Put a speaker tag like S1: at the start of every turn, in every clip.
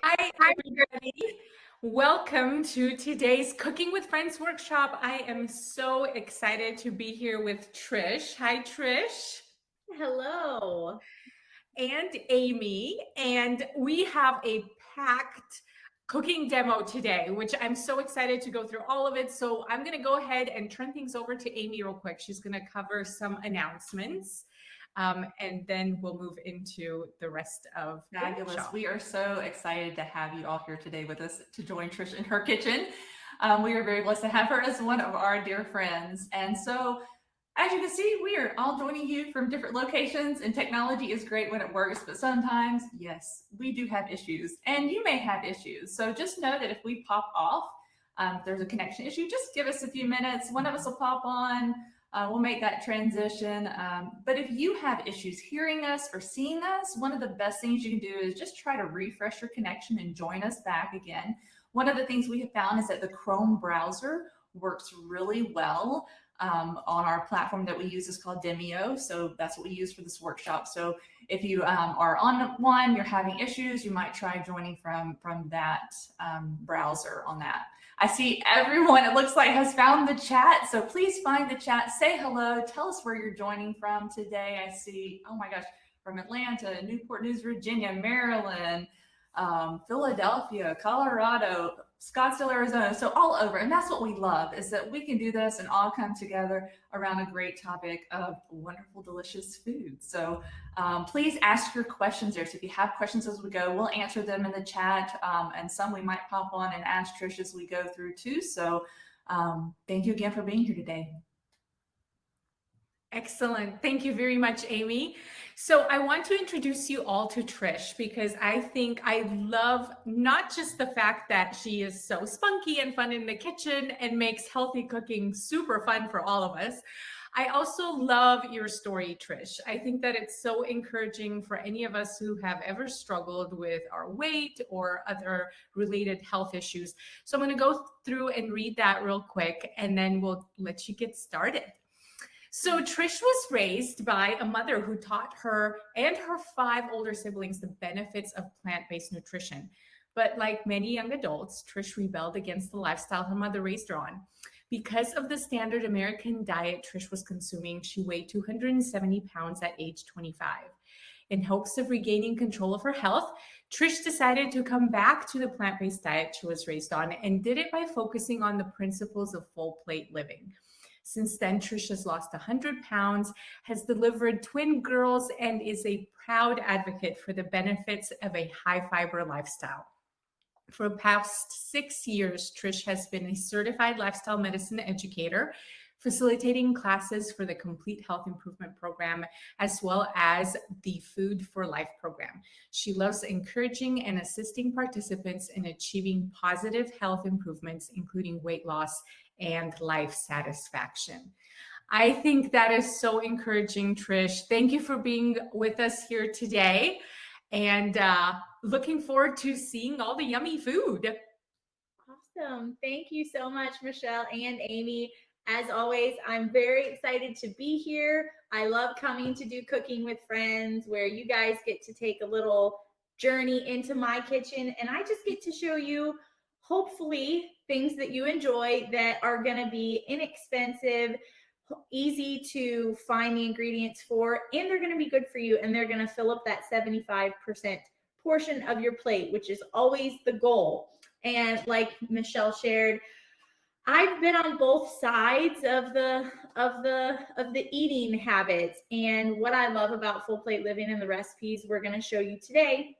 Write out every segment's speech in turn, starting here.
S1: Hi, everybody. Welcome to today's Cooking with Friends workshop. I am so excited to be here with Trish. Hi, Trish.
S2: Hello.
S1: And Amy. And we have a packed cooking demo today, which I'm so excited to go through all of it. So I'm going to go ahead and turn things over to Amy real quick. She's going to cover some announcements. And then we'll move into the rest of the
S3: Fabulous.
S1: workshop.
S3: We are so excited to have you all here today with us to join Trish in her kitchen. We are very blessed to have her as one of our dear friends. And so, as you can see, we are all joining you from different locations, and technology is great when it works, but sometimes, yes, we do have issues, and you may have issues. So just know that if we pop off, if there's a connection issue, just give us a few minutes. One of us will pop on. We'll make that transition. But if you have issues hearing us or seeing us, one of the best things you can do is just try to refresh your connection and join us back again. One of the things we have found is that the Chrome browser works really well on our platform that we use is called Demio. So that's what we use for this workshop. So if you are on one, you're having issues, you might try joining from that browser on that. I see everyone, it looks like, has found the chat. So please find the chat, say hello, tell us where you're joining from today. I see, oh my gosh, from Atlanta, Newport News, Virginia, Maryland, Philadelphia, Colorado, Scottsdale, Arizona, so all over. And that's what we love, is that we can do this and all come together around a great topic of wonderful, delicious food. So please ask your questions there. So if you have questions as we go, we'll answer them in the chat. And some we might pop on and ask Trish as we go through too. So thank you again for being here today.
S1: Excellent. Thank you very much, Amy. So I want to introduce you all to Trish because I think I love not just the fact that she is so spunky and fun in the kitchen and makes healthy cooking super fun for all of us. I also love your story, Trish. I think that it's so encouraging for any of us who have ever struggled with our weight or other related health issues. So I'm going to go through and read that real quick, and then we'll let you get started. So Trish was raised by a mother who taught her and her 5 older siblings the benefits of plant-based nutrition. But like many young adults, Trish rebelled against the lifestyle her mother raised her on. Because of the standard American diet Trish was consuming, she weighed 270 pounds at age 25. In hopes of regaining control of her health, Trish decided to come back to the plant-based diet she was raised on and did it by focusing on the principles of full plate living. Since then, Trish has lost 100 pounds, has delivered twin girls, and is a proud advocate for the benefits of a high-fiber lifestyle. For the past 6 years, Trish has been a certified lifestyle medicine educator, facilitating classes for the Complete Health Improvement Program, as well as the Food for Life program. She loves encouraging and assisting participants in achieving positive health improvements, including weight loss and life satisfaction. I think that is so encouraging, Trish. Thank you for being with us here today, and looking forward to seeing all the yummy food.
S2: Awesome. Thank you so much, Michelle and Amy. As always, I'm very excited to be here. I love coming to do Cooking with Friends, where you guys get to take a little journey into my kitchen, and I just get to show you, hopefully, things that you enjoy that are going to be inexpensive, easy to find the ingredients for, and they're going to be good for you, and they're going to fill up that 75% portion of your plate, which is always the goal. And like Michelle shared, I've been on both sides of the eating habits, and what I love about full plate living and the recipes we're going to show you today,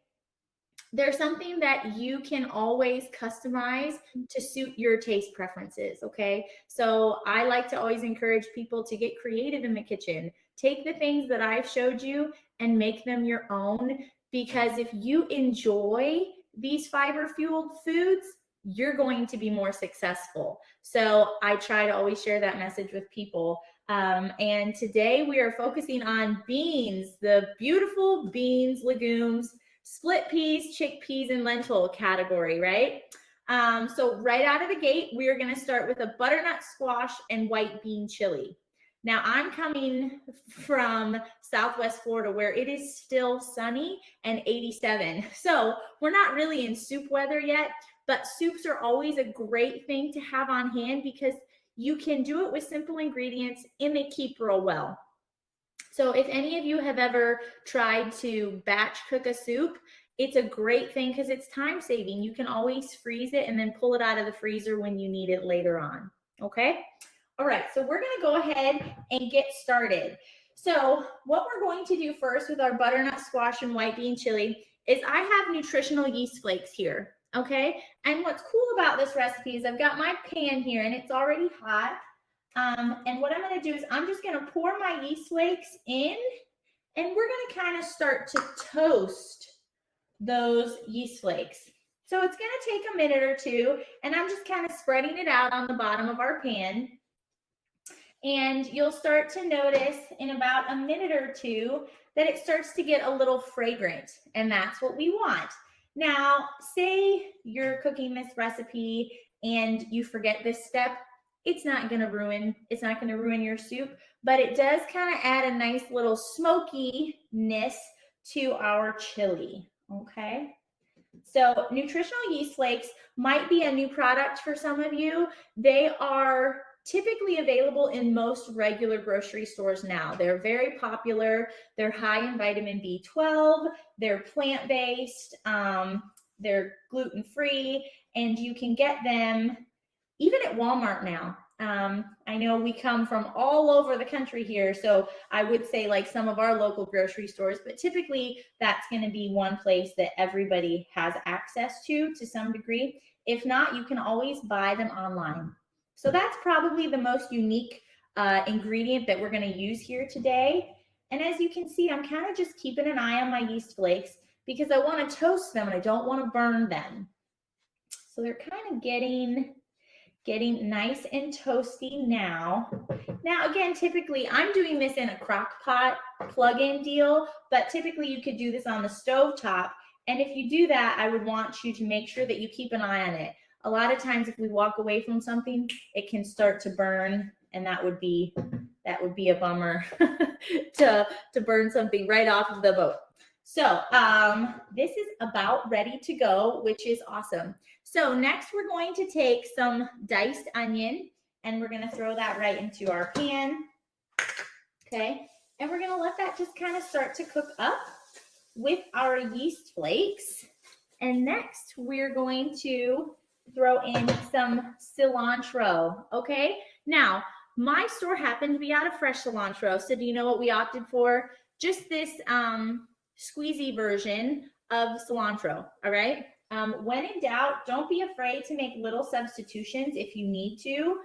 S2: there's something that you can always customize to suit your taste preferences, okay? So I like to always encourage people to get creative in the kitchen. Take the things that I've showed you and make them your own, because if you enjoy these fiber-fueled foods, you're going to be more successful. So I try to always share that message with people. And today we are focusing on beans, the beautiful beans, legumes, split peas, chickpeas, and lentil category, right? So right out of the gate, we are going to start with a butternut squash and white bean chili. Now I'm coming from Southwest Florida where it is still sunny and 87. So we're not really in soup weather yet, but soups are always a great thing to have on hand because you can do it with simple ingredients and they keep real well. So if any of you have ever tried to batch cook a soup, it's a great thing because it's time saving. You can always freeze it and then pull it out of the freezer when you need it later on. Okay. All right. So we're going to go ahead and get started. So what we're going to do first with our butternut squash and white bean chili is I have nutritional yeast flakes here. Okay. And what's cool about this recipe is I've got my pan here and it's already hot. And what I'm going to do is I'm just going to pour my yeast flakes in and we're going to kind of start to toast those yeast flakes. So it's going to take a minute or two and I'm just kind of spreading it out on the bottom of our pan. And you'll start to notice in about a minute or two that it starts to get a little fragrant, and that's what we want. Now, say you're cooking this recipe and you forget this step, it's not going to ruin your soup, but it does kind of add a nice little smokiness to our chili. Okay. So nutritional yeast flakes might be a new product for some of you. They are typically available in most regular grocery stores now. They're very popular. They're high in vitamin B12. They're plant-based. They're gluten-free, and you can get them even at Walmart now. I know we come from all over the country here, so I would say like some of our local grocery stores, but typically that's going to be one place that everybody has access to some degree. If not, you can always buy them online. So that's probably the most unique ingredient that we're going to use here today. And as you can see, I'm kind of just keeping an eye on my yeast flakes because I want to toast them and I don't want to burn them. So they're kind of getting nice and toasty now. Now, again, typically I'm doing this in a crock pot plug-in deal, but typically you could do this on the stove top. And if you do that, I would want you to make sure that you keep an eye on it. A lot of times if we walk away from something, it can start to burn, and that would be a bummer to burn something right off of the boat. So this is about ready to go, which is awesome. So next we're going to take some diced onion and we're going to throw that right into our pan. Okay. And we're going to let that just kind of start to cook up with our yeast flakes. And next we're going to throw in some cilantro. Okay. Now my store happened to be out of fresh cilantro. So do you know what we opted for? Just this squeezy version of cilantro. All right. When in doubt, don't be afraid to make little substitutions if you need to.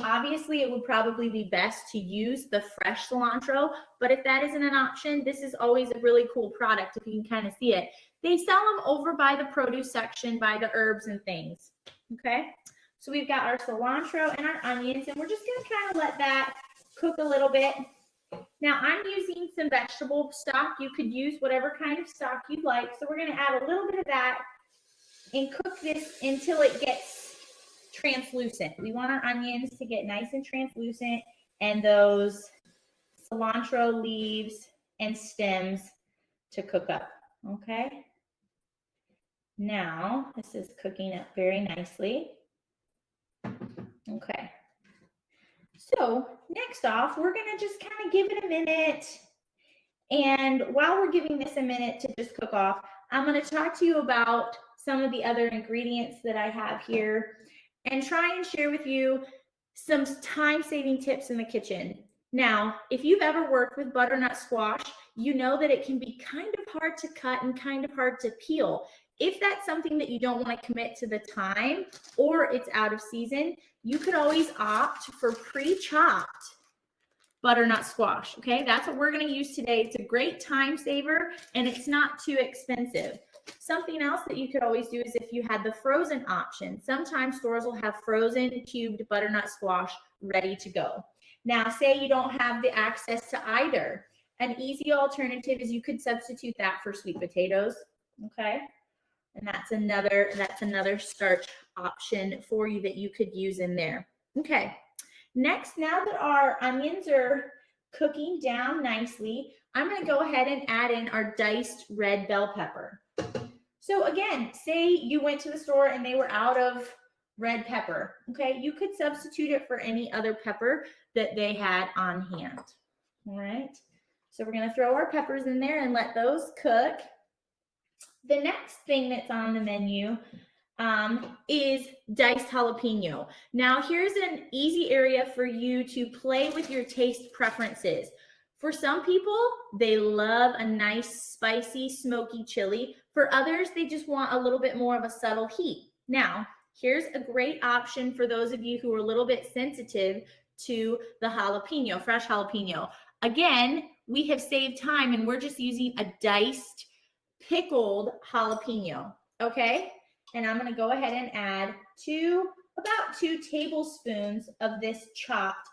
S2: Obviously, it would probably be best to use the fresh cilantro, but if that isn't an option, this is always a really cool product if you can kind of see it. They sell them over by the produce section, by the herbs and things. Okay, so we've got our cilantro and our onions, and we're just going to kind of let that cook a little bit. Now, I'm using some vegetable stock. You could use whatever kind of stock you'd like. So we're going to add a little bit of that and cook this until it gets translucent. We want our onions to get nice and translucent and those cilantro leaves and stems to cook up. Okay. Now, this is cooking up very nicely. Okay. So next off, we're going to just kind of give it a minute. And while we're giving this a minute to just cook off, I'm going to talk to you about some of the other ingredients that I have here and try and share with you some time-saving tips in the kitchen. Now, if you've ever worked with butternut squash, you know that it can be kind of hard to cut and kind of hard to peel. If that's something that you don't want to commit to the time or it's out of season, you could always opt for pre-chopped butternut squash. Okay, that's what we're going to use today. It's a great time saver and it's not too expensive. Something else that you could always do is if you had the frozen option. Sometimes stores will have frozen cubed butternut squash ready to go. Now, say you don't have the access to either. An easy alternative is you could substitute that for sweet potatoes. Okay, and that's another starch option for you that you could use in there. Okay. Next, now that our onions are cooking down nicely, I'm going to go ahead and add in our diced red bell pepper. So again, say you went to the store and they were out of red pepper, okay? You could substitute it for any other pepper that they had on hand, all right? So we're gonna throw our peppers in there and let those cook. The next thing that's on the menu is diced jalapeno. Now here's an easy area for you to play with your taste preferences. For some people, they love a nice spicy smoky chili. For others, they just want a little bit more of a subtle heat. Now, here's a great option for those of you who are a little bit sensitive to the jalapeno, fresh jalapeno. Again, we have saved time and we're just using a diced pickled jalapeno, okay? And I'm gonna go ahead and add about 2 tablespoons of this chopped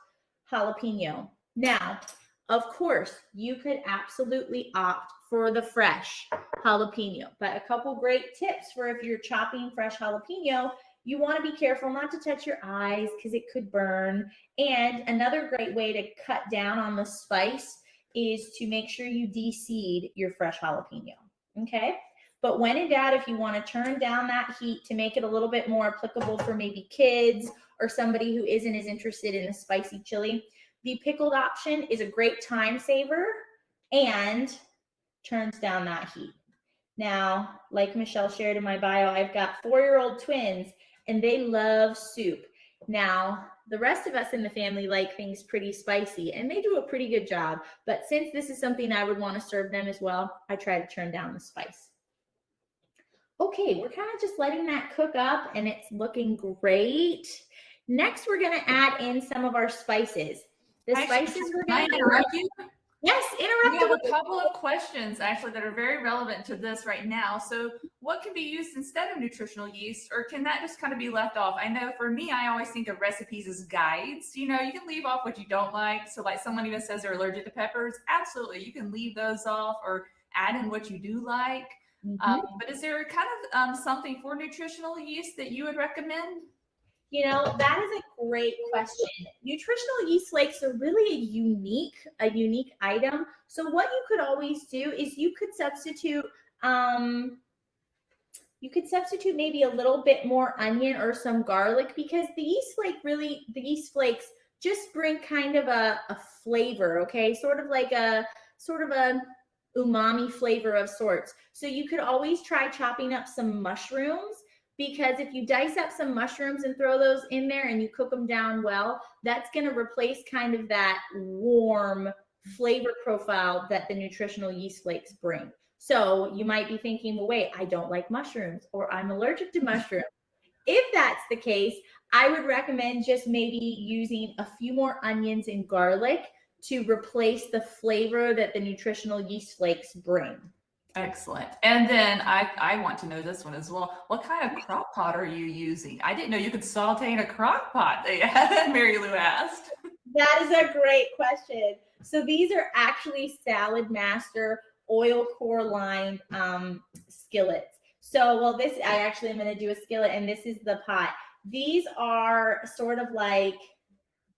S2: jalapeno. Now, of course, you could absolutely opt for the fresh jalapeno, but a couple great tips for if you're chopping fresh jalapeno, you want to be careful not to touch your eyes because it could burn. And another great way to cut down on the spice is to make sure you de-seed your fresh jalapeno, okay? But when in doubt, if you want to turn down that heat to make it a little bit more applicable for maybe kids or somebody who isn't as interested in a spicy chili, the pickled option is a great time saver and turns down that heat. Now, like Michelle shared in my bio, I've got 4-year-old twins and they love soup. Now, the rest of us in the family like things pretty spicy and they do a pretty good job. But since this is something I would want to serve them as well, I try to turn down the spice. Okay, we're kind of just letting that cook up and it's looking great. Next, we're going to add in some of our spices. The spices we're going to
S3: interrupt you.
S2: Yes,
S3: We have
S2: interrupt.
S3: a couple of questions actually that are very relevant to this right now. So what can be used instead of nutritional yeast, or can that just kind of be left off? I know for me, I always think of recipes as guides. You know, you can leave off what you don't like. So like someone even says they're allergic to peppers, absolutely. You can leave those off or add in what you do like. But is there kind of something for nutritional yeast that you would recommend?
S2: You know, that is a great question. Nutritional yeast flakes are really a unique item. So what you could always do is you could substitute maybe a little bit more onion or some garlic, because the yeast flakes just bring kind of a flavor, okay? Sort of a umami flavor of sorts. So you could always try chopping up some mushrooms, because if you dice up some mushrooms and throw those in there and you cook them down well, that's going to replace kind of that warm flavor profile that the nutritional yeast flakes bring. So you might be thinking, well, wait, I don't like mushrooms, or I'm allergic to mushrooms. If that's the case, I would recommend just maybe using a few more onions and garlic to replace the flavor that the nutritional yeast flakes bring.
S3: Excellent. And then I want to know this one as well. What kind of crock pot are you using? I didn't know you could saute in a crock pot. Mary Lou asked.
S2: That is a great question. So these are actually Salad Master oil core line skillets. So, well, I actually am going to do a skillet, and this is the pot. These are sort of like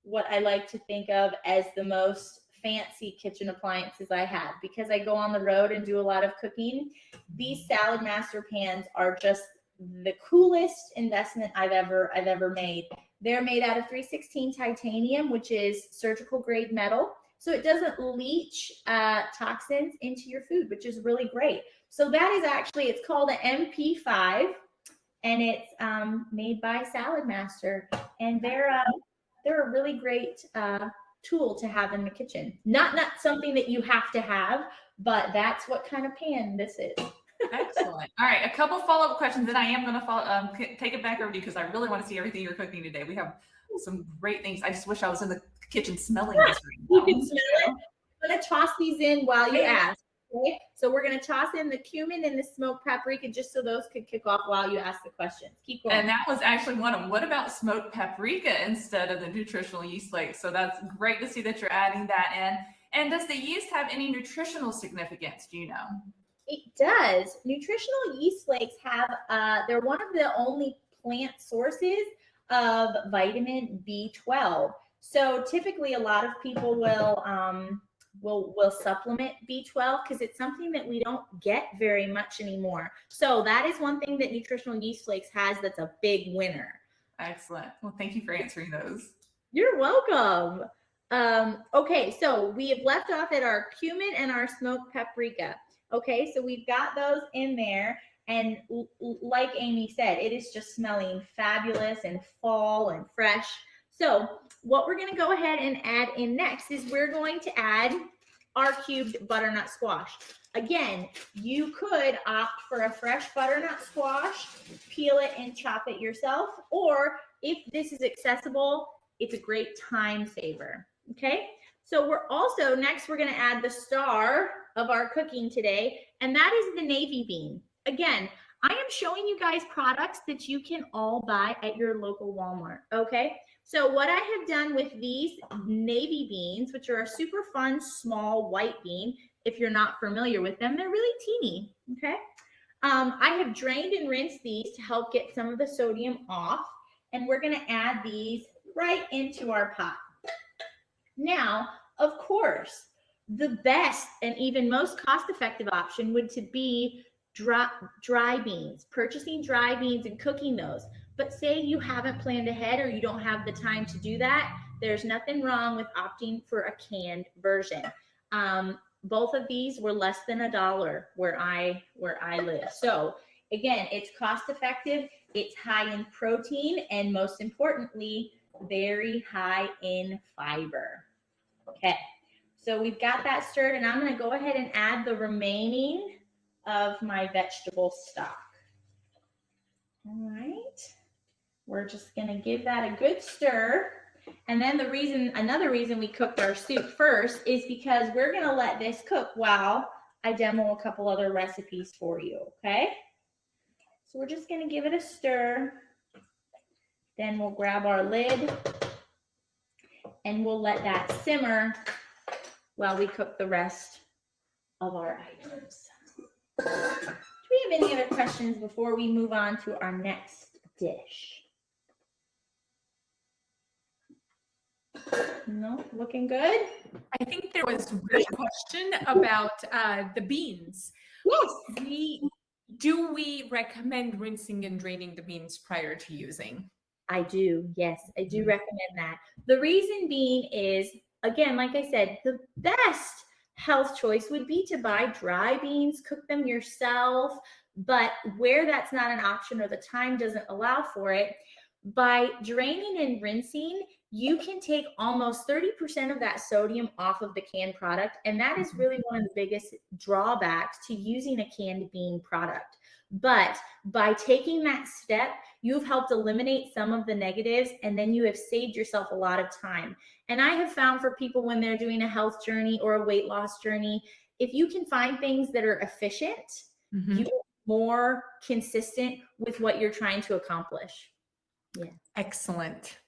S2: what I like to think of as the most fancy kitchen appliances I have, because I go on the road and do a lot of cooking. These Salad Master pans are just the coolest investment I've ever made. They're made out of 316 titanium, which is surgical grade metal. So it doesn't leach toxins into your food, which is really great. So that is actually, it's called an MP5, and it's made by Salad Master. And they're a really great tool to have in the kitchen. Not something that you have to have, but that's what kind of pan this is.
S3: Excellent. All right, a couple follow-up questions, and I am going to take it back over to you because I really want to see everything you're cooking today. We have some great things. I just wish I was in the kitchen smelling this right now.
S2: You can smell it. I'm going to toss these in while you ask. Okay? So we're going to toss in the cumin and the smoked paprika just so those could kick off while you ask the questions. Keep going.
S3: And that was actually one of them. What about smoked paprika instead of the nutritional yeast flakes? So that's great to see that you're adding that in. And does the yeast have any nutritional significance? Do you know?
S2: It does. Nutritional yeast flakes have, they're one of the only plant sources of vitamin B12. So typically a lot of people will supplement B12 because it's something that we don't get very much anymore. So that is one thing that nutritional yeast flakes has that's a big winner.
S3: Excellent. Well, thank you for answering those.
S2: You're welcome. Okay, so we have left off at our cumin and our smoked paprika. Okay, so we've got those in there. And like Amy said, it is just smelling fabulous and fall and fresh. So what we're going to go ahead and add in next is we're going to add our cubed butternut squash. Again, you could opt for a fresh butternut squash, peel it and chop it yourself, or if this is accessible, it's a great time saver. Okay, so we're also next we're going to add the star of our cooking today, and that is the navy bean. Again, I am showing you guys products that you can all buy at your local Walmart. Okay, so what I have done with these navy beans, which are a super fun small white bean, if you're not familiar with them, they're really teeny. Okay, I have drained and rinsed these to help get some of the sodium off, and we're going to add these right into our pot. Now, of course, the best and even most cost-effective option would to be dry beans, purchasing dry beans and cooking those. But say you haven't planned ahead or you don't have the time to do that, there's nothing wrong with opting for a canned version. Both of these were less than $1 where I live. So again, it's cost-effective, it's high in protein, and most importantly, very high in fiber. Okay, so we've got that stirred, and I'm going to go ahead and add the remaining of my vegetable stock. All right, we're just going to give that a good stir. And then another reason we cooked our soup first is because we're going to let this cook while I demo a couple other recipes for you. Okay, so we're just going to give it a stir. Then we'll grab our lid and we'll let that simmer while we cook the rest of our items. Do we have any other questions before we move on to our next dish? No, looking good.
S1: I think there was a question about the beans.
S2: Yes.
S1: Do we recommend rinsing and draining the beans prior to using?
S2: I do. Yes, I do recommend that. The reason being is, again, like I said, the best health choice would be to buy dry beans, cook them yourself. But where that's not an option or the time doesn't allow for it, by draining and rinsing, you can take almost 30% of that sodium off of the canned product. And that is really one of the biggest drawbacks to using a canned bean product. But by taking that step, you've helped eliminate some of the negatives, and then you have saved yourself a lot of time. And I have found for people when they're doing a health journey or a weight loss journey, if you can find things that are efficient, you're more consistent with what you're trying to accomplish. Yeah.
S1: Excellent.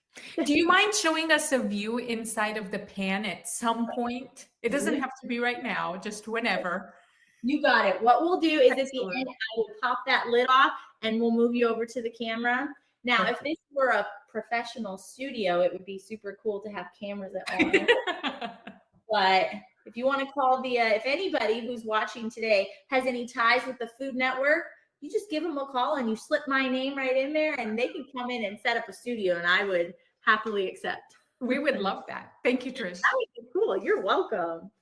S1: Do you mind showing us a view inside of the pan at some point? It doesn't have to be right now, just whenever.
S2: You got it. What we'll do is at the end, I will pop that lid off and we'll move you over to the camera. Now, if this were a professional studio, it would be super cool to have cameras at all. But if you want to call if anybody who's watching today has any ties with the Food Network, you just give them a call and you slip my name right in there and they can come in and set up a studio, and I would happily accept.
S1: We would love that. Thank you, Trish.
S2: That would be cool. You're welcome.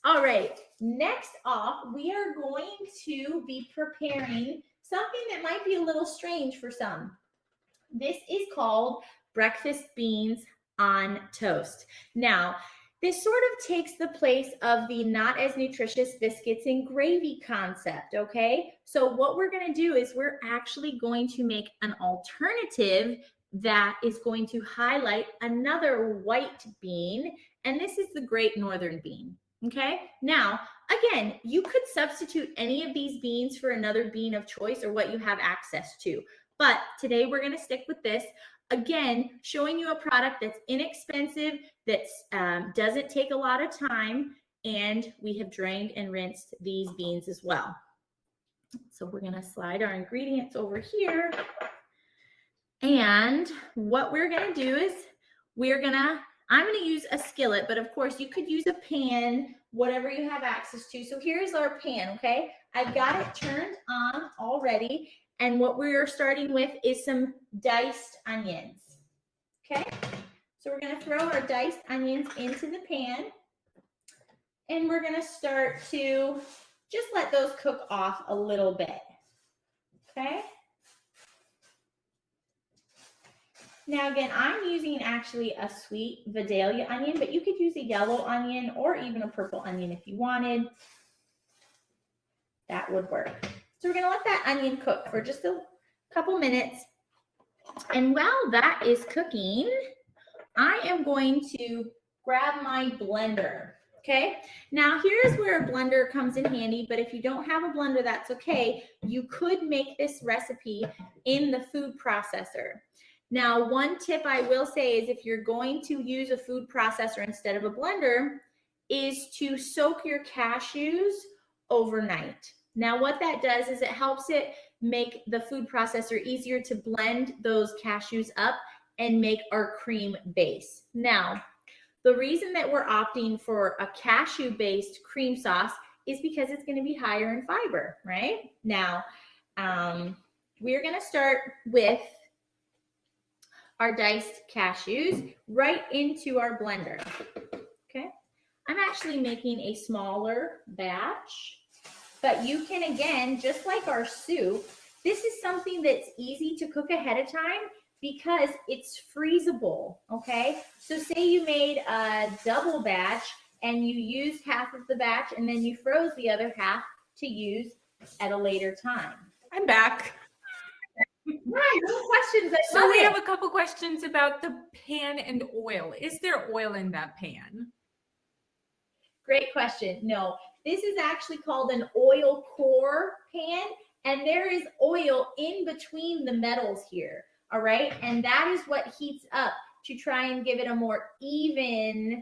S2: All right, next off, we are going to be preparing something that might be a little strange for some. This is called breakfast beans on toast. Now, this sort of takes the place of the not as nutritious biscuits and gravy concept, okay? So what we're going to do is we're actually going to make an alternative that is going to highlight another white bean, and this is the Great Northern bean. Okay, now, again, you could substitute any of these beans for another bean of choice or what you have access to. But today we're going to stick with this. Again, showing you a product that's inexpensive, that doesn't take a lot of time, and we have drained and rinsed these beans as well. So we're going to slide our ingredients over here. And what we're going to do is I'm gonna use a skillet, but of course you could use a pan, whatever you have access to. So here's our pan, okay? I've got it turned on already. And what we're starting with is some diced onions, okay? So we're gonna throw our diced onions into the pan, and we're gonna start to just let those cook off a little bit, okay? Now again, I'm using actually a sweet Vidalia onion, but you could use a yellow onion or even a purple onion if you wanted. That would work. So we're gonna let that onion cook for just a couple minutes. And while that is cooking, I am going to grab my blender, okay? Now here's where a blender comes in handy, but if you don't have a blender, that's okay. You could make this recipe in the food processor. Now, one tip I will say is if you're going to use a food processor instead of a blender, is to soak your cashews overnight. Now, what that does is it helps it make the food processor easier to blend those cashews up and make our cream base. Now, the reason that we're opting for a cashew-based cream sauce is because it's going to be higher in fiber, right? Now, we're going to start with our diced cashews right into our blender, okay? I'm actually making a smaller batch, but you can, again, just like our soup, this is something that's easy to cook ahead of time because it's freezable, okay? So say you made a double batch and you used half of the batch and then you froze the other half to use at a later time.
S1: I'm back.
S2: Right, no questions.
S1: So we have a couple questions about the pan and oil. Is there oil in that pan?
S2: Great question. No, this is actually called an oil core pan, and there is oil in between the metals here, all right? And that is what heats up to try and give it a more even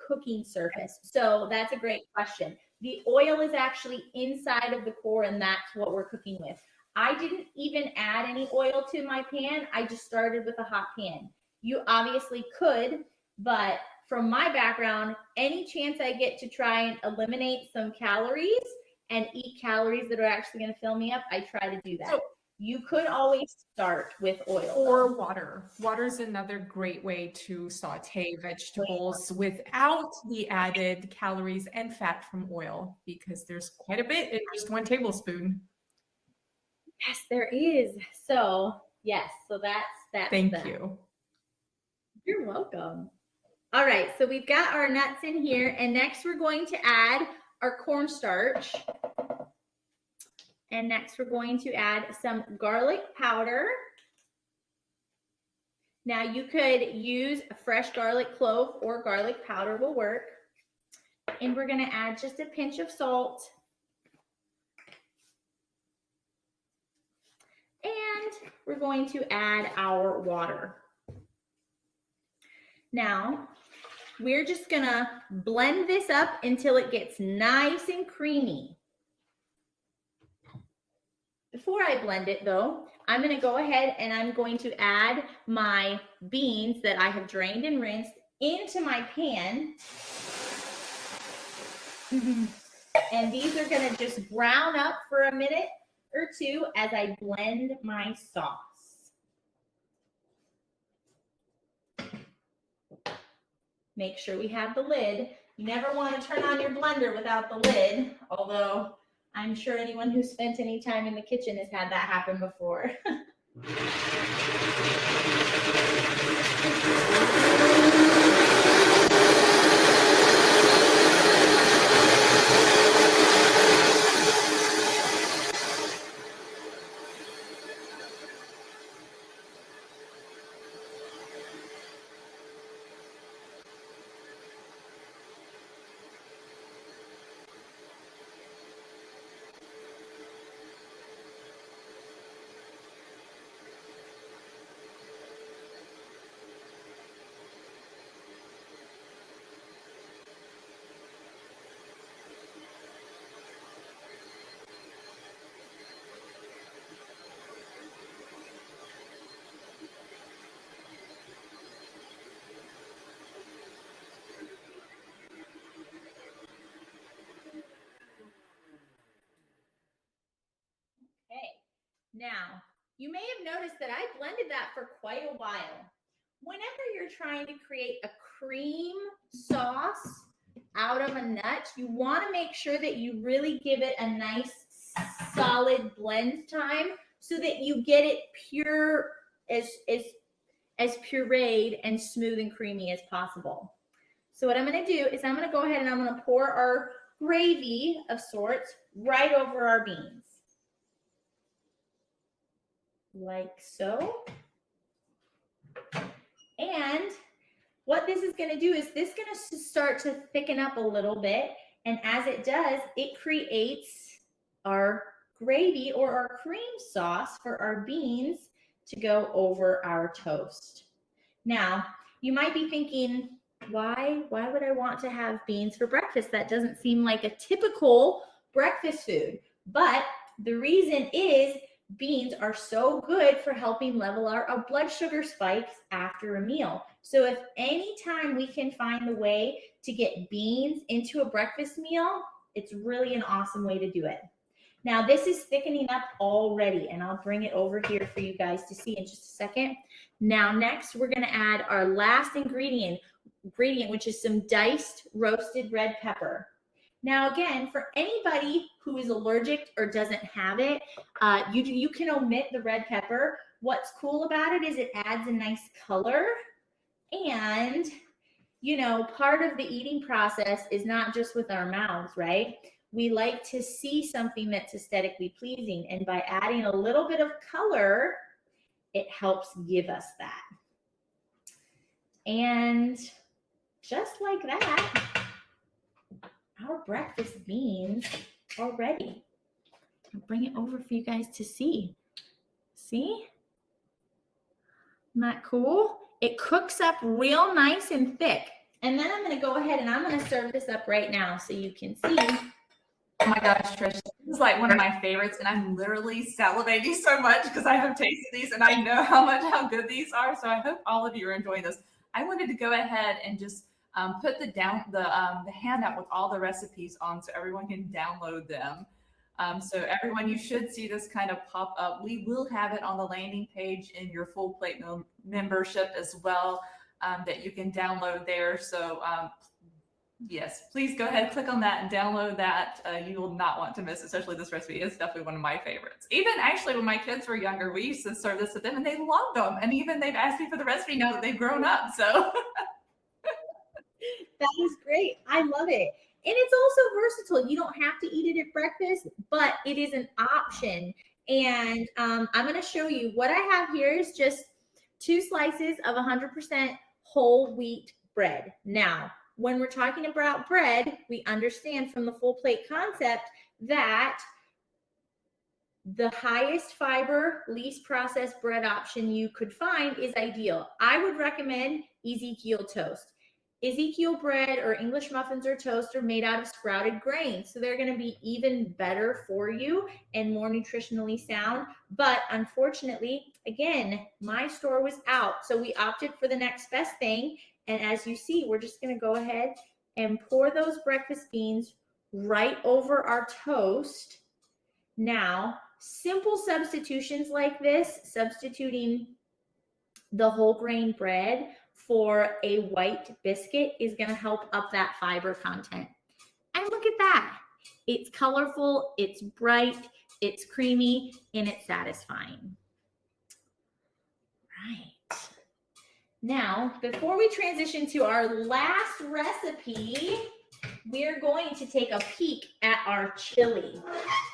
S2: cooking surface. So that's a great question. The oil is actually inside of the core, and that's what we're cooking with. I didn't even add any oil to my pan. I just started with a hot pan. You obviously could, but from my background, any chance I get to try and eliminate some calories and eat calories that are actually going to fill me up, I try to do that. So you could always start with oil.
S1: Or water. Water is another great way to saute vegetables without the added calories and fat from oil, because there's quite a bit in just 1 tablespoon.
S2: Yes, there is. So yes, so that's
S1: Thank
S2: that.
S1: you.
S2: You're welcome. All right, so we've got our nuts in here, and next we're going to add our cornstarch. And next we're going to add some garlic powder. Now you could use a fresh garlic clove or garlic powder will work. And we're going to add just a pinch of salt. And we're going to add our water. Now, we're just gonna blend this up until it gets nice and creamy. Before I blend it though, I'm gonna go ahead and I'm going to add my beans that I have drained and rinsed into my pan. And these are gonna just brown up for a minute or two as I blend my sauce. Make sure we have the lid. You never want to turn on your blender without the lid, although I'm sure anyone who's spent any time in the kitchen has had that happen before. Now, you may have noticed that I blended that for quite a while. Whenever you're trying to create a cream sauce out of a nut, you want to make sure that you really give it a nice solid blend time so that you get it pure, as pureed and smooth and creamy as possible. So what I'm going to do is I'm going to go ahead and I'm going to pour our gravy of sorts right over our beans. Like so. And what this is going to do is this is going to start to thicken up a little bit. And as it does, it creates our gravy or our cream sauce for our beans to go over our toast. Now, you might be thinking, why would I want to have beans for breakfast? That doesn't seem like a typical breakfast food. But the reason is beans are so good for helping level our blood sugar spikes after a meal. So if anytime we can find a way to get beans into a breakfast meal, it's really an awesome way to do it. Now this is thickening up already, and I'll bring it over here for you guys to see in just a second. Now next we're going to add our last ingredient, which is some diced roasted red pepper. Now again, for anybody who is allergic or doesn't have it, you can omit the red pepper. What's cool about it is it adds a nice color, and you know, part of the eating process is not just with our mouths, right? We like to see something that's aesthetically pleasing, and by adding a little bit of color, it helps give us that. And just like that, our breakfast beans are ready. I'll bring it over for you guys to see. See? Isn't that cool? It cooks up real nice and thick. And then I'm going to go ahead and I'm going to serve this up right now so you can see.
S3: Oh my gosh, Trish, this is like one of my favorites, and I'm literally salivating so much because I have tasted these and I know how good these are. So I hope all of you are enjoying this. I wanted to go ahead and just put the handout with all the recipes on so everyone can download them. So everyone, you should see this kind of pop up. We will have it on the landing page in your full plate membership as well, that you can download there. So yes, please go ahead, click on that and download that. You will not want to miss it, especially this recipe. It's definitely one of my favorites. Even actually when my kids were younger, we used to serve this to them and they loved them. And even they've asked me for the recipe now that they've grown up. So
S2: that is great. I love it. And it's also versatile. You don't have to eat it at breakfast, but it is an option. And I'm going to show you what I have here is just 2 slices of 100% whole wheat bread. Now, when we're talking about bread, we understand from the full plate concept that the highest fiber, least processed bread option you could find is ideal. I would recommend Ezekiel toast. Ezekiel bread or English muffins or toast are made out of sprouted grains, so they're going to be even better for you and more nutritionally sound. But unfortunately, again, my store was out, so we opted for the next best thing. And as you see, we're just going to go ahead and pour those breakfast beans right over our toast. Now, simple substitutions like this, substituting the whole grain bread for a white biscuit is going to help up that fiber content. And look at that. It's colorful, it's bright, it's creamy, and it's satisfying. Right. Now, before we transition to our last recipe, we're going to take a peek at our chili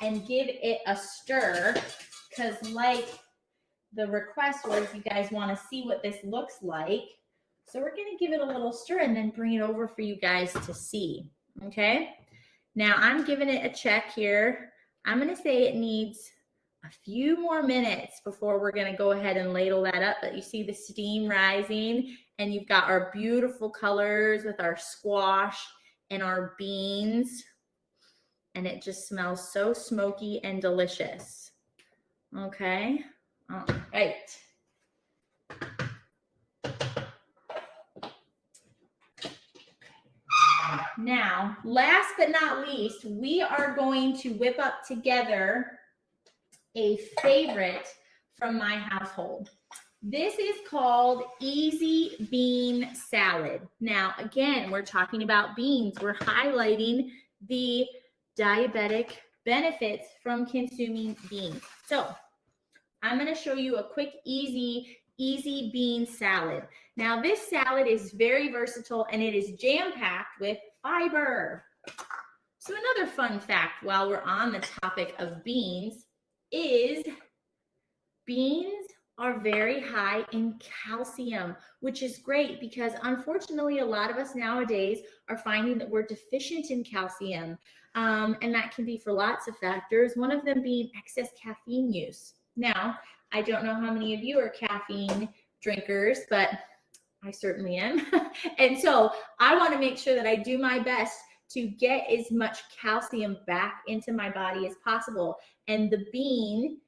S2: and give it a stir, because like the request was, you guys want to see what this looks like. So we're going to give it a little stir and then bring it over for you guys to see. Okay. Now I'm giving it a check here. I'm going to say it needs a few more minutes before we're going to go ahead and ladle that up. But you see the steam rising, and you've got our beautiful colors with our squash and our beans. And it just smells so smoky and delicious. Okay. All right. Now, last but not least, we are going to whip up together a favorite from my household. This is called Easy Bean Salad. Now, again, we're talking about beans. We're highlighting the diabetic benefits from consuming beans. So I'm going to show you a quick, easy bean salad. Now, this salad is very versatile and it is jam-packed with fiber. So another fun fact while we're on the topic of beans is beans are very high in calcium, which is great because unfortunately a lot of us nowadays are finding that we're deficient in calcium, and that can be for lots of factors, one of them being excess caffeine use. Now, I don't know how many of you are caffeine drinkers, but I certainly am. And so I want to make sure that I do my best to get as much calcium back into my body as possible. And the beans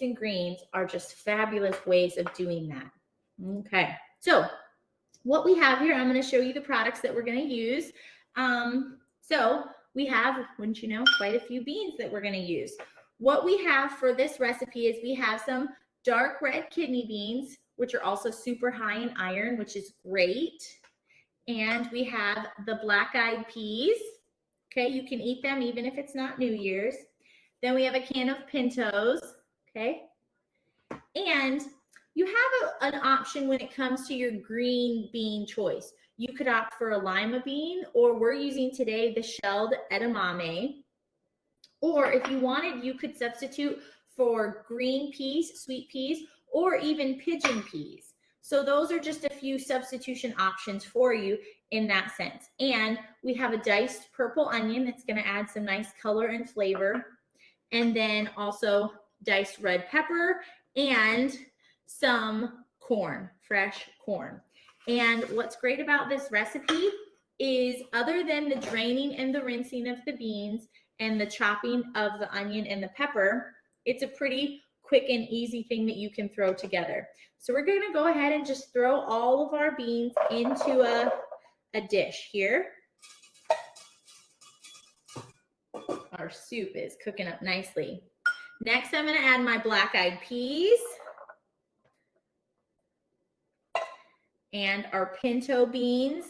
S2: and greens are just fabulous ways of doing that. Okay, so what we have here, I'm going to show you the products that we're going to use. So we have, wouldn't you know, quite a few beans that we're going to use. What we have for this recipe is we have some dark red kidney beans, which are also super high in iron, which is great. And we have the black-eyed peas. Okay, you can eat them even if it's not New Year's. Then we have a can of pintos. Okay, and you have an option when it comes to your green bean choice. You could opt for a lima bean, or we're using today the shelled edamame. Or if you wanted, you could substitute for green peas, sweet peas, or even pigeon peas. So those are just a few substitution options for you in that sense. And we have a diced purple onion that's going to add some nice color and flavor. And then also diced red pepper and some corn, fresh corn. And what's great about this recipe is other than the draining and the rinsing of the beans and the chopping of the onion and the pepper, it's a pretty quick and easy thing that you can throw together. So we're going to go ahead and just throw all of our beans into a dish here. Our soup is cooking up nicely. Next, I'm going to add my black-eyed peas and our pinto beans.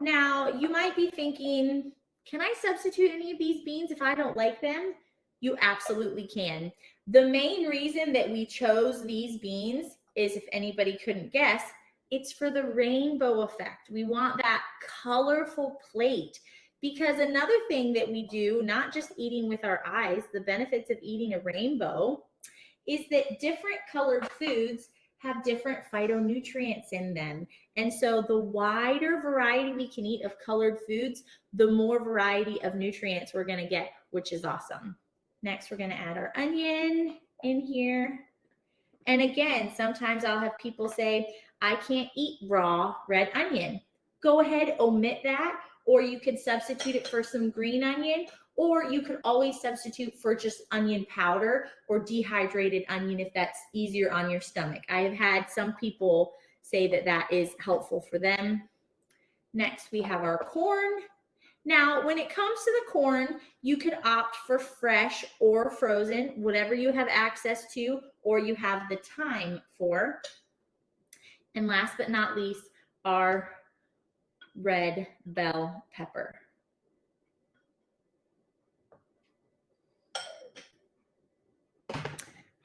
S2: Now, you might be thinking, can I substitute any of these beans if I don't like them? You absolutely can. The main reason that we chose these beans is, if anybody couldn't guess, it's for the rainbow effect. We want that colorful plate. Because another thing that we do, not just eating with our eyes, the benefits of eating a rainbow, is that different colored foods have different phytonutrients in them. And so the wider variety we can eat of colored foods, the more variety of nutrients we're going to get, which is awesome. Next, we're going to add our onion in here. And again, sometimes I'll have people say, I can't eat raw red onion. Go ahead, omit that. Or you could substitute it for some green onion, or you could always substitute for just onion powder or dehydrated onion if that's easier on your stomach. I have had some people say that that is helpful for them. Next, we have our corn. Now, when it comes to the corn, you could opt for fresh or frozen, whatever you have access to or you have the time for. And last but not least, our red bell pepper.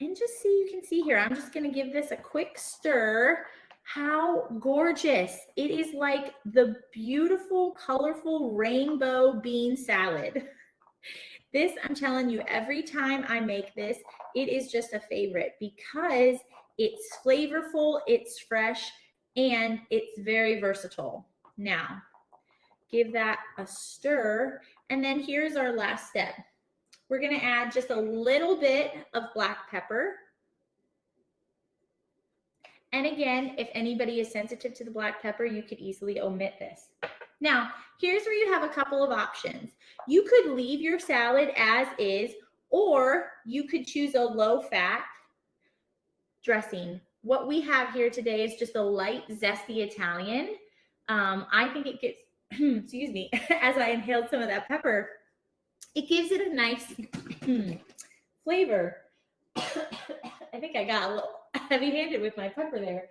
S2: And just so you can see here, I'm just going to give this a quick stir. How gorgeous. It is like the beautiful, colorful rainbow bean salad. This, I'm telling you, every time I make this, it is just a favorite because it's flavorful, it's fresh, and it's very versatile. Now, give that a stir, and then here's our last step. We're going to add just a little bit of black pepper. And again, if anybody is sensitive to the black pepper, you could easily omit this. Now, here's where you have a couple of options. You could leave your salad as is, or you could choose a low-fat dressing. What we have here today is just a light, zesty Italian. I think it gets, excuse me, as I inhaled some of that pepper, it gives it a nice flavor. I think I got a little heavy-handed with my pepper there.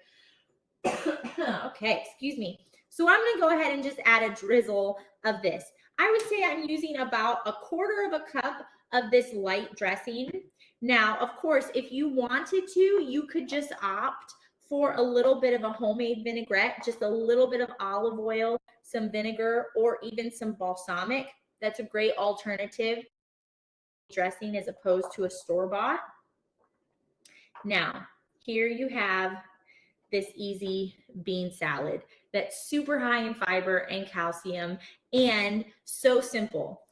S2: Okay, excuse me. So I'm gonna go ahead and just add a drizzle of this. I would say I'm using about 1/4 of a cup of this light dressing. Now, of course, if you wanted to, you could just opt for a little bit of a homemade vinaigrette, just a little bit of olive oil, some vinegar, or even some balsamic. That's a great alternative dressing as opposed to a store-bought. Now, here you have this easy bean salad that's super high in fiber and calcium and so simple.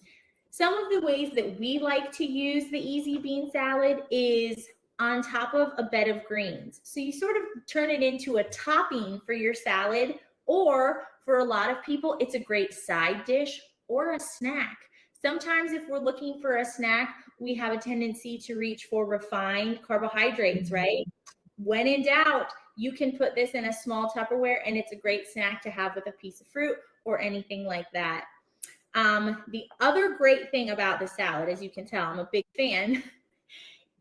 S2: Some of the ways that we like to use the easy bean salad is on top of a bed of greens. So you sort of turn it into a topping for your salad, or for a lot of people, it's a great side dish or a snack. Sometimes if we're looking for a snack, we have a tendency to reach for refined carbohydrates, right? When in doubt, you can put this in a small Tupperware and it's a great snack to have with a piece of fruit or anything like that. The other great thing about the salad, as you can tell, I'm a big fan,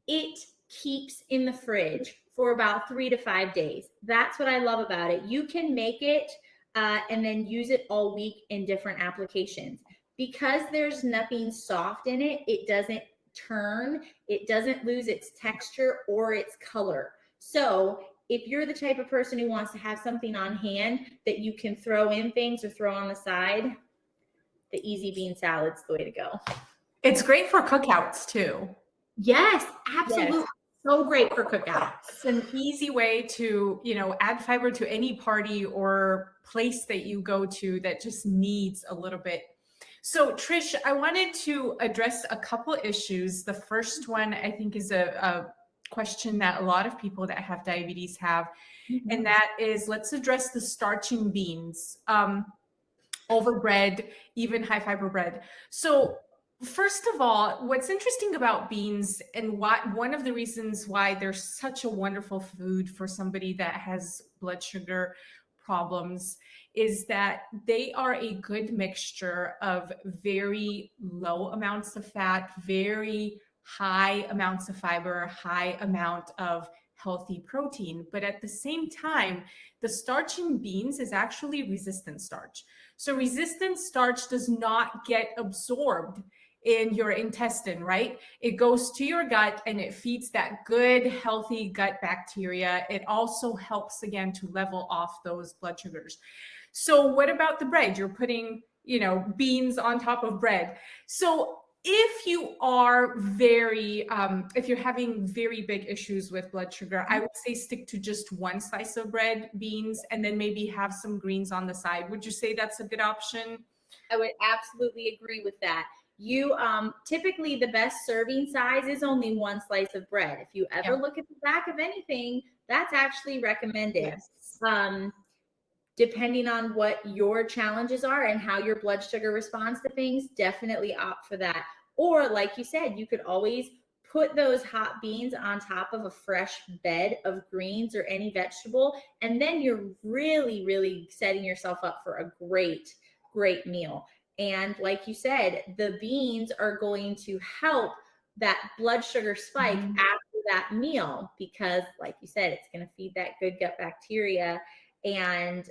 S2: it keeps in the fridge for about 3 to 5 days. That's what I love about it. You can make it and then use it all week in different applications. Because there's nothing soft in it, it doesn't turn, it doesn't lose its texture or its color. So if you're the type of person who wants to have something on hand that you can throw in things or throw on the side, the easy bean salad's the way to go.
S1: It's great for cookouts too.
S2: Yes, absolutely. Yes. So great for cookouts.
S1: It's an easy way to, add fiber to any party or place that you go to that just needs a little bit. So Trish, I wanted to address a couple issues. The first one, I think, is a question that a lot of people that have diabetes have, and that is, let's address the starching beans, over bread, even high fiber bread. So first of all, what's interesting about beans, and one of the reasons why they're such a wonderful food for somebody that has blood sugar problems, is that they are a good mixture of very low amounts of fat, very high amounts of fiber, high amount of healthy protein. But at the same time, the starch in beans is actually resistant starch. So resistant starch does not get absorbed in your intestine, right? It goes to your gut and it feeds that good, healthy gut bacteria. It also helps, again, to level off those blood sugars. So what about the bread? You're putting, beans on top of bread. So if you are if you're having very big issues with blood sugar, I would say stick to just one slice of bread, beans, and then maybe have some greens on the side. Would you say that's a good option?
S2: I would absolutely agree with that. You typically the best serving size is only one slice of bread. If you ever look at the back of anything, that's actually recommended. Yes. Depending on what your challenges are and how your blood sugar responds to things, definitely opt for that. Or like you said, you could always put those hot beans on top of a fresh bed of greens or any vegetable, and then you're really, really setting yourself up for a great, great meal. And like you said, the beans are going to help that blood sugar spike after that meal, because like you said, it's going to feed that good gut bacteria and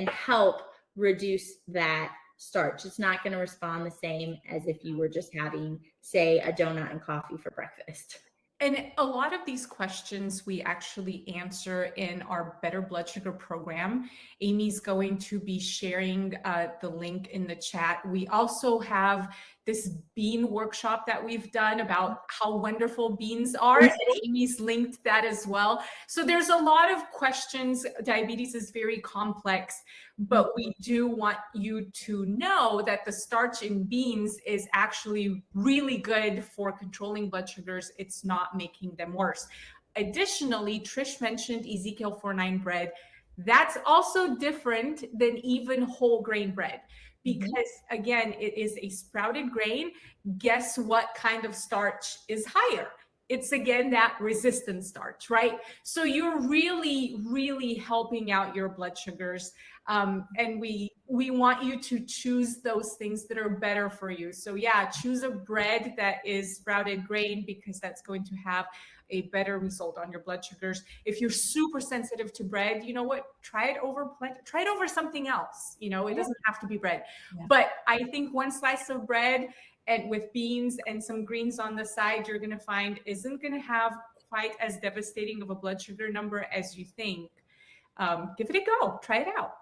S2: help reduce that starch. It's not going to respond the same as if you were just having, say, a donut and coffee for breakfast.
S1: And a lot of these questions we actually answer in our Better Blood Sugar program. Amy's going to be sharing the link in the chat. We also have this bean workshop that we've done about how wonderful beans are, and Amy's linked that as well. So there's a lot of questions. Diabetes is very complex, but we do want you to know that the starch in beans is actually really good for controlling blood sugars. It's not making them worse. Additionally, Trish mentioned Ezekiel 4-9 bread. That's also different than even whole grain bread, because again, it is a sprouted grain. Guess what kind of starch is higher? it's again that resistant starch, right? So you're really, really helping out your blood sugars. And we want you to choose those things that are better for you. So yeah, choose a bread that is sprouted grain, because that's going to have a better result on your blood sugars. If you're super sensitive to bread, you know what? Try it over something else. You know, it doesn't have to be bread.
S3: Yeah.
S1: But I think one slice of bread and with beans and some greens on the side, you're going to find isn't going to have quite as devastating of a blood sugar number as you think. Give it a go. Try it out.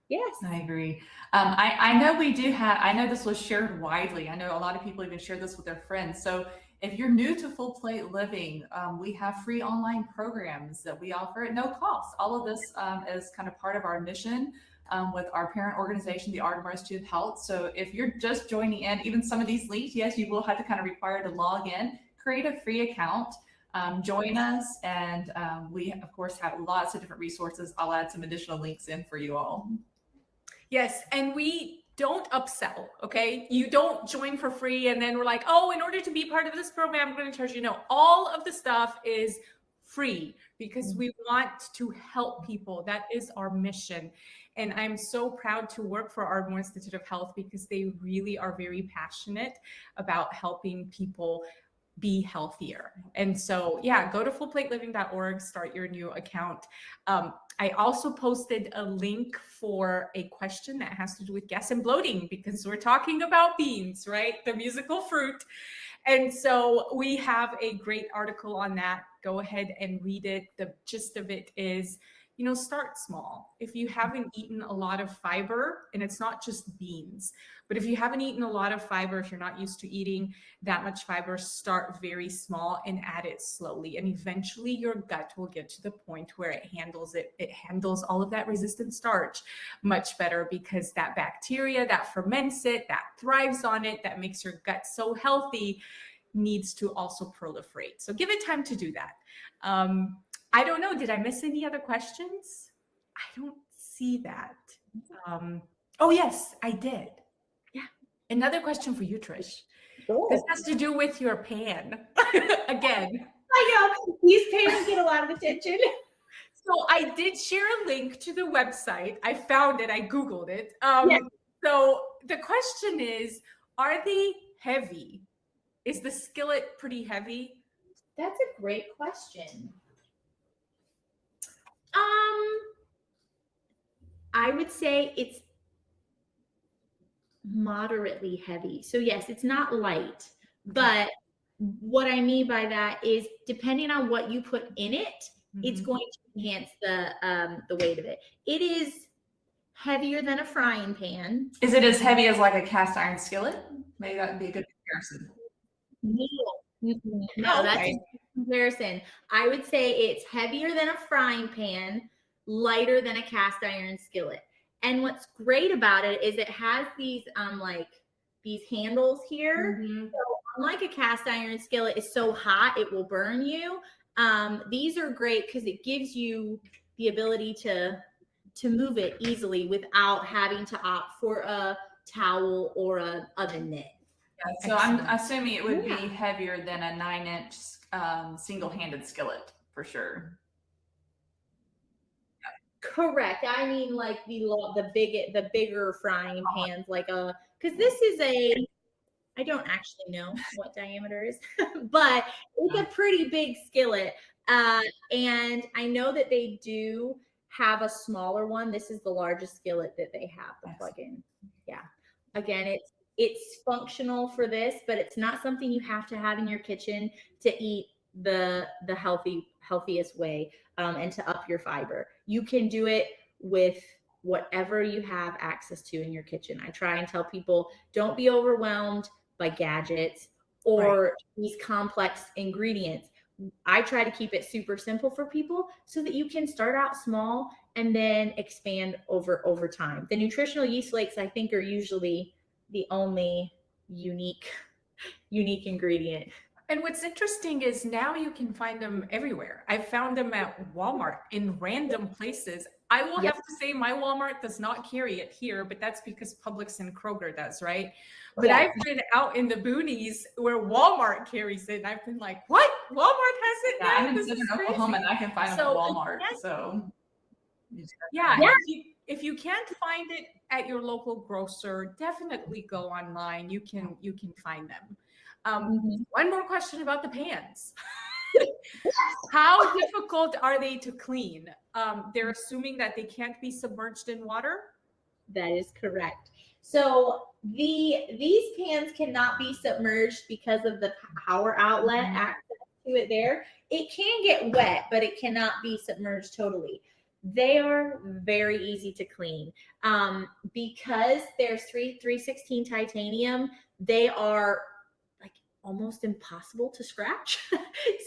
S2: Yes.
S3: I agree. I know we do have, I know this was shared widely. I know a lot of people even share this with their friends. So if you're new to Full Plate Living, we have free online programs that we offer at no cost. All of this is kind of part of our mission with our parent organization, the Art of Restorative Health. So if you're just joining in, even some of these links, yes, you will have to kind of require to log in, create a free account. Join us, and we of course have lots of different resources. I'll add some additional links in for you all.
S1: Yes, and we don't upsell, okay? You don't join for free and then we're like, oh, in order to be part of this program, I'm going to charge you. No, all of the stuff is free because we want to help people. That is our mission. And I'm so proud to work for Ardmore Institute of Health because they really are very passionate about helping people be healthier. And so, yeah, go to fullplateliving.org, start your new account. I also posted a link for a question that has to do with gas and bloating because we're talking about beans, right? The musical fruit. And so we have a great article on that. Go ahead and read it. The gist of it is, you know, start small. If you haven't eaten a lot of fiber, and it's not just beans, but if you haven't eaten a lot of fiber, if you're not used to eating that much fiber, start very small and add it slowly. And eventually your gut will get to the point where it handles all of that resistant starch much better because that bacteria that ferments it, that thrives on it, that makes your gut so healthy needs to also proliferate. So give it time to do that. I don't know. Did I miss any other questions? I don't see that. Oh, yes, I did.
S2: Yeah.
S1: Another question for you, Trish.
S2: Sure.
S1: This has to do with your pan. Again.
S2: I know. These pans get a lot of attention.
S1: So I did share a link to the website. I found it. I Googled it.
S2: Yeah.
S1: So the question is, are they heavy? Is the skillet pretty heavy?
S2: That's a great question. I would say it's moderately heavy. So yes, it's not light, but what I mean by that is depending on what you put in it, it's going to enhance the weight of it. It is heavier than a frying pan.
S3: Is it as heavy as like a cast iron skillet? Maybe that would be a good comparison.
S2: No, that's a comparison. I would say it's heavier than a frying pan, lighter than a cast iron skillet. And what's great about it is it has these like these handles here. So unlike a cast iron skillet is so hot it will burn you. These are great because it gives you the ability to move it easily without having to opt for a towel or a oven mitt.
S3: Yeah, so I'm assuming it would be heavier than a 9-inch single-handed skillet for sure.
S2: Correct. I mean, like the bigger frying pans, like because this is I don't actually know what diameter is, but it's a pretty big skillet. And I know that they do have a smaller one. This is the largest skillet that they have to plug in. Yeah. Again, it's functional for this, but it's not something you have to have in your kitchen to eat the healthiest way and to up your fiber. You can do it with whatever you have access to in your kitchen. I try and tell people don't be overwhelmed by gadgets or these complex ingredients. I try to keep it super simple for people so that you can start out small and then expand over time. The nutritional yeast flakes, I think, are usually the only unique ingredient.
S1: And what's interesting is now you can find them everywhere. I found them at Walmart in random places. I will
S2: Yep.
S1: have to say my Walmart does not carry it here, but that's because Publix and Kroger does, right? But
S2: Yeah.
S1: I've been out in the boonies where Walmart carries it, and I've been like, "What? Walmart has it
S3: Yeah,
S1: now?
S3: I'm in
S1: This
S3: Southern
S1: is
S3: Oklahoma
S1: crazy."
S3: and I can find them
S1: So,
S3: at Walmart. So you just
S1: yeah,
S2: Yeah.
S1: if you can't find it at your local grocer, definitely go online. You can find them.
S2: Mhm.
S1: One more question about the pans. How difficult are they to clean? They're assuming that they can't be submerged in water.
S2: That is correct. So these pans cannot be submerged because of the power outlet access to it there. It can get wet, but it cannot be submerged totally. They are very easy to clean. Because there's 316 titanium, they are like almost impossible to scratch.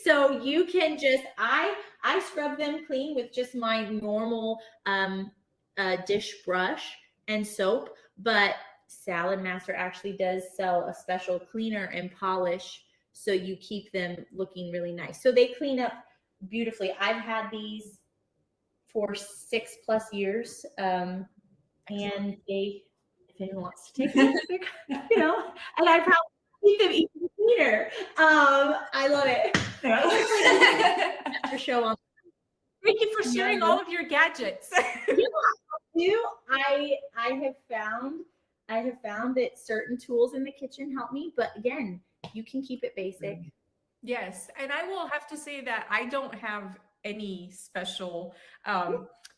S2: So you can just I scrub them clean with just my normal dish brush and soap, but Salad Master actually does sell a special cleaner and polish so you keep them looking really nice. So they clean up beautifully. I've had these for 6+ years, and they, if anyone wants to take them, you know, and I probably keep them even cleaner. I love it.
S3: Yeah.
S2: Show on.
S1: Thank you for sharing all of your gadgets.
S2: I have found that certain tools in the kitchen help me, but again, you can keep it basic.
S1: Yes, and I will have to say that I don't have any special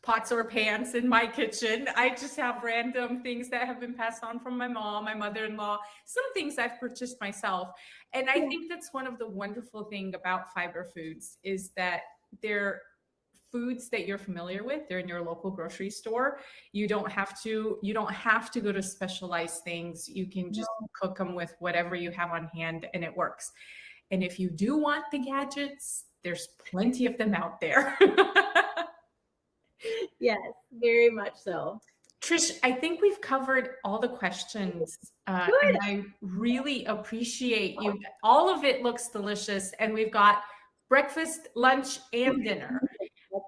S1: pots or pans in my kitchen. I just have random things that have been passed on from my mom, my mother-in-law, some things I've purchased myself. And I think that's one of the wonderful thing about fiber foods is that they're foods that you're familiar with. They're in your local grocery store. You don't have to go to specialized things. You can just cook them with whatever you have on hand and it works. And if you do want the gadgets, there's plenty of them out there.
S2: Yes, very much so.
S1: Trish, I think we've covered all the questions. And I really appreciate you. All of it looks delicious. And we've got breakfast, lunch, and dinner.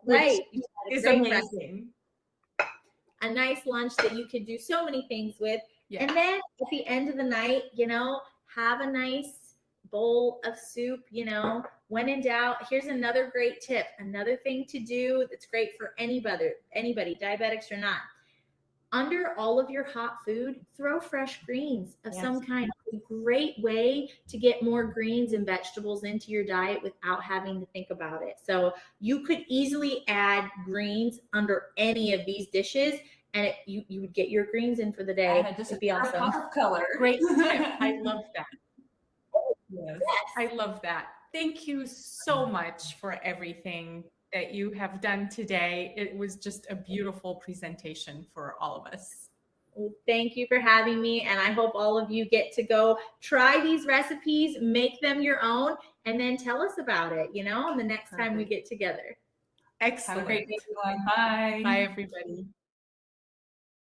S2: Right.
S1: Is
S2: Great
S1: amazing.
S2: a nice lunch that you could do so many things with.
S1: Yeah.
S2: And then at the end of the night, have a nice bowl of soup, when in doubt. Here's another great tip. Another thing to do that's great for anybody, diabetics or not. Under all of your hot food, throw fresh greens of some kind. A great way to get more greens and vegetables into your diet without having to think about it. So you could easily add greens under any of these dishes, and you would get your greens in for the day.
S3: Just
S2: it'd be awesome.
S3: Pop of color.
S1: Great tip. I love that.
S3: Yes.
S1: I love that. Thank you so much for everything that you have done today. It was just a beautiful presentation for all of us.
S2: Well, thank you for having me. And I hope all of you get to go try these recipes, make them your own, and then tell us about it, the next time we get together.
S1: Excellent.
S3: Have a great day, everyone. Bye.
S1: Bye, everybody.